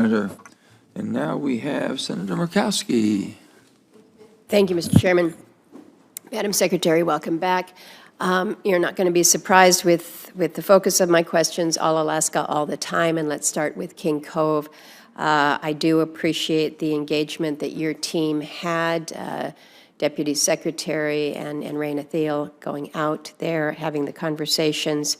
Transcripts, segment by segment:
Senator. And now we have Senator Murkowski. Thank you, Mr. Chairman. Madam Secretary, welcome back. You're not going to be surprised with the focus of my questions, all Alaska, all the time, and let's start with King Cove. I do appreciate the engagement that your team had, Deputy Secretary and Raina Thiel going out there, having the conversations.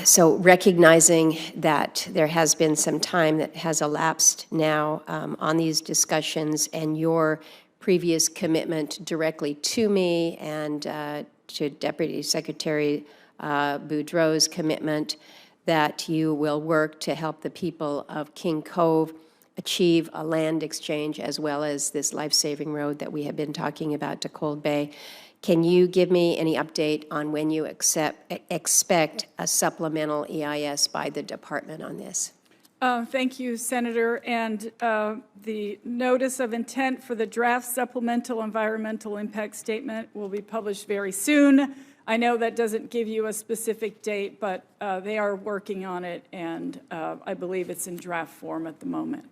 So recognizing that there has been some time that has elapsed now on these discussions, and your previous commitment directly to me and to Deputy Secretary Boudreau's commitment that you will work to help the people of King Cove achieve a land exchange as well as this life-saving road that we have been talking about to Cold Bay. Can you give me any update on when you expect a supplemental EIS by the department on this? Thank you, Senator. And the notice of intent for the draft supplemental environmental impact statement will be published very soon. I know that doesn't give you a specific date, but they are working on it, and I believe it's in draft form at the moment.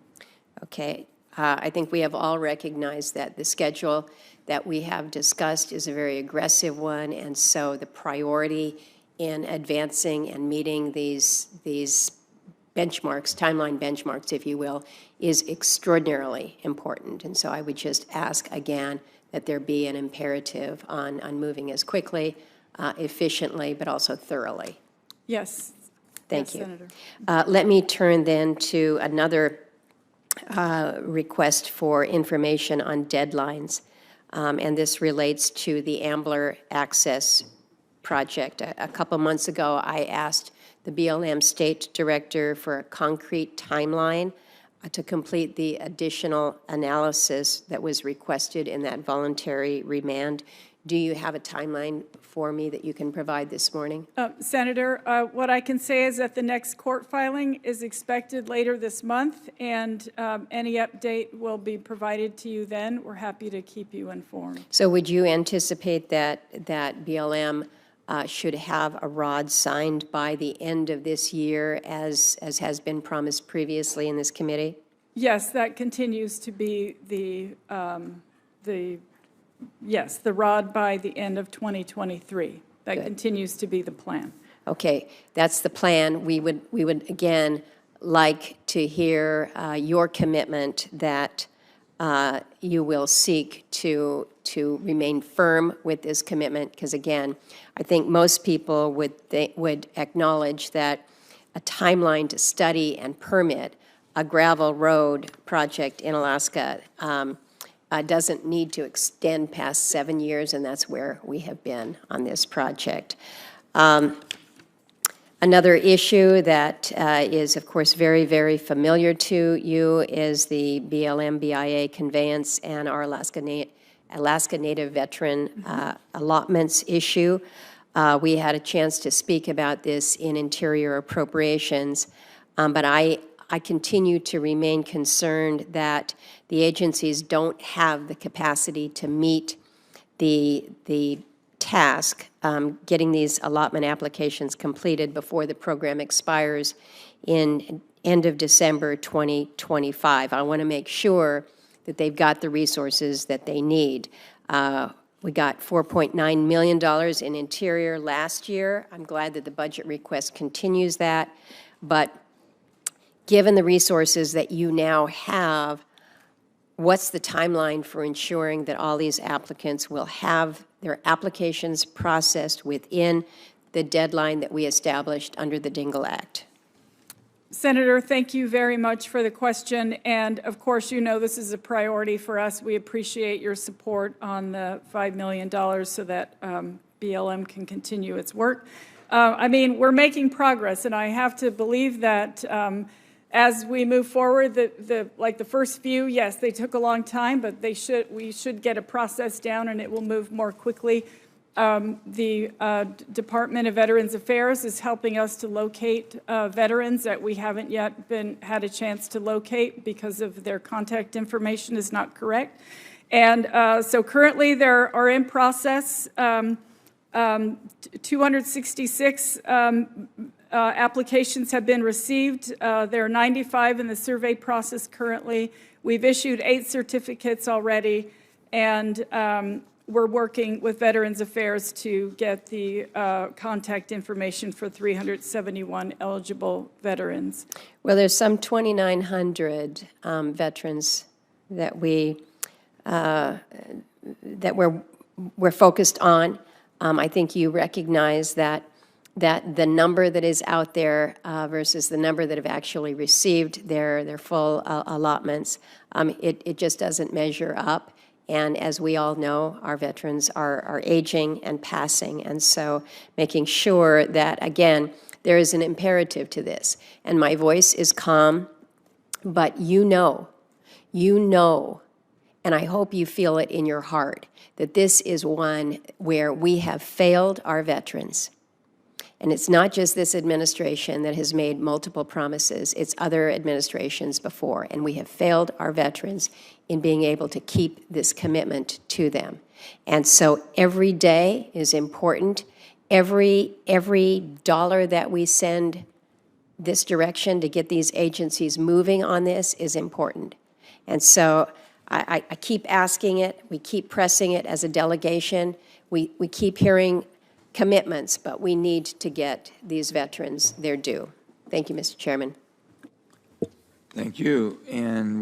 Okay. I think we have all recognized that the schedule that we have discussed is a very aggressive one, and so the priority in advancing and meeting these benchmarks, timeline benchmarks, if you will, is extraordinarily important. And so I would just ask again that there be an imperative on moving as quickly, efficiently, but also thoroughly. Yes. Thank you. Senator. Let me turn then to another request for information on deadlines. And this relates to the Ambler Access Project. A couple months ago, I asked the BLM State Director for a concrete timeline to complete the additional analysis that was requested in that voluntary remand. Do you have a timeline for me that you can provide this morning? Senator, what I can say is that the next court filing is expected later this month, and any update will be provided to you then. We're happy to keep you informed. So would you anticipate that BLM should have a ROD signed by the end of this year, as has been promised previously in this committee? Yes, that continues to be the ROD by the end of 2023. That Good. Continues to be the plan. Okay, that's the plan. We would again like to hear your commitment that you will seek to remain firm with this commitment, because again, I think most people would acknowledge that a timeline to study and permit a gravel road project in Alaska doesn't need to extend past 7 years, and that's where we have been on this project. Another issue that is, of course, very, very familiar to you is the BLM BIA conveyance and our Alaska Native veteran allotments issue. We had a chance to speak about this in Interior Appropriations, but I continue to remain concerned that the agencies don't have the capacity to meet the task, getting these allotment applications completed before the program expires in end of December 2025. I want to make sure that they've got the resources that they need. We got $4.9 million in Interior last year. I'm glad that the budget request continues that, but given the resources that you now have, what's the timeline for ensuring that all these applicants will have their applications processed within the deadline that we established under the Dingell Act? Senator, thank you very much for the question. And of course, you know this is a priority for us. We appreciate your support on the $5 million so that BLM can continue its work. I mean, we're making progress, and I have to believe that as we move forward, like the first few, yes, they took a long time, but we should get a process down, and it will move more quickly. The Department of Veterans Affairs is helping us to locate veterans that we haven't yet had a chance to locate because of their contact information is not correct. And so currently there are in process 266 applications have been received. There are 95 in the survey process currently. We've issued 8 certificates already, and we're working with Veterans Affairs to get the contact information for 371 eligible veterans. Well, there's some 2,900 veterans that we're focused on. I think you recognize that the number that is out there versus the number that have actually received their full allotments, it just doesn't measure up. And as we all know, our veterans are aging and passing, and so making sure that, again, there is an imperative to this. And my voice is calm, but you know, and I hope you feel it in your heart, that this is one where we have failed our veterans. And it's not just this administration that has made multiple promises, it's other administrations before, and we have failed our veterans in being able to keep this commitment to them. And so every day is important. Every dollar that we send this direction to get these agencies moving on this is important. And so I keep asking it, we keep pressing it as a delegation, we keep hearing commitments, but we need to get these veterans their due. Thank you, Mr. Chairman. Thank you. And